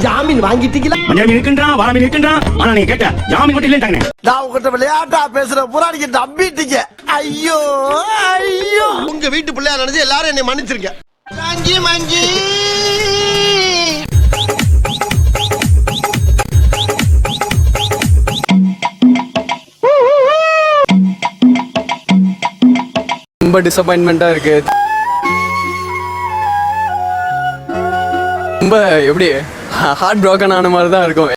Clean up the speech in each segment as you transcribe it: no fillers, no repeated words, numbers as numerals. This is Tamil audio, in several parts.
ஜாமீன் வாங்கிட்டீங்களா? ஜாமீன் இருக்கின்றான், வாராமீன் இருக்கின்றான். ஆனா நீங்க கேட்ட ஜாமீன் மட்டும் இல்லைன்றாங்க. நான் உங்ககிட்ட விளையாட்டா பேசுற பூரா நீங்க நம்பிட்டீங்க. ஐயோ ஐயோ, உங்க வீட்டு பிள்ளையா நினைச்சு எல்லாரும் என்னை மன்னிச்சிருங்க. மஞ்சி மஞ்சி ரொம்ப டிசப்பாயின்மெண்டா இருக்கு. ரொம்ப எப்படி ஹார்ட் ப்ரோக்கன் ஆன மாதிரி தான் இருக்கும்.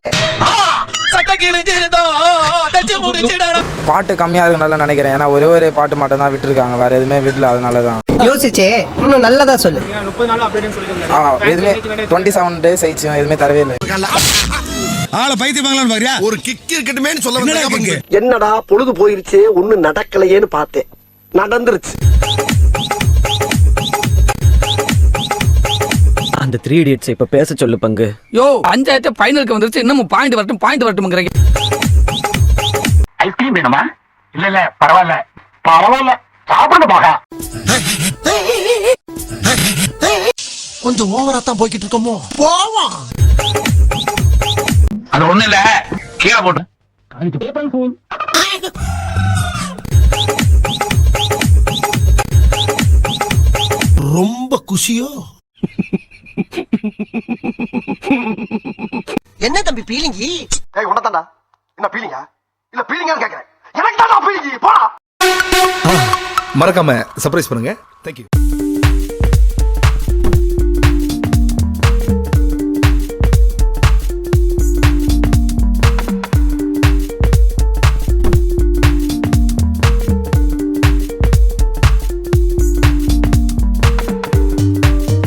பாட்டு கம்மியா இருக்குன்னு நினைக்கிறேன். ஏன்னா ஒரே ஒரு பாட்டு மட்டும் தான் விட்டுருக்காங்க, வேற எதுவுமே விடல. அதனாலதான் யோசிச்சே இன்னும் நல்லதா சொல்லு. எதுவுமே 27 days ஆயிடுச்சு, எதுவுமே தரவே இல்லை. ஒரு கிக் இருக்கட்டுமேன்னு சொல்ல. என்னடா பொழுது போயிருச்சு ஒண்ணு நடக்கலையேன்னு பார்த்தேன், நடந்துருச்சு. அந்த 3 Idiots இப்ப பேச சொல்லு பங்கு. யோ பஞ்சாயத்து ஃபைனலுக்கு வந்துருச்சு, இன்னும் பாயிண்ட் வரட்டும்ங்கறீங்க. ஐஸ்கிரீம் வேணுமா? இல்ல பரவாயில்ல சாப்பிடுங்க பாக்க. கொஞ்சம் ஓவரா தான் போய்கிட்டு இருக்கோமோ. போவோம். அது ஒண்ணு இல்ல, கீழே போட்டு ரொம்ப குஷியோ. என்ன தம்பி பீலிங்கி? ஏய் உனதான்டா. என்ன பீலிங்கா? இல்ல பீலிங்கான்னு கேக்குறேன். எனக்கு தான் பீலிங்கி. போடா. மறக்காம சர்ப்ரைஸ் பண்ணுங்க. Thank you.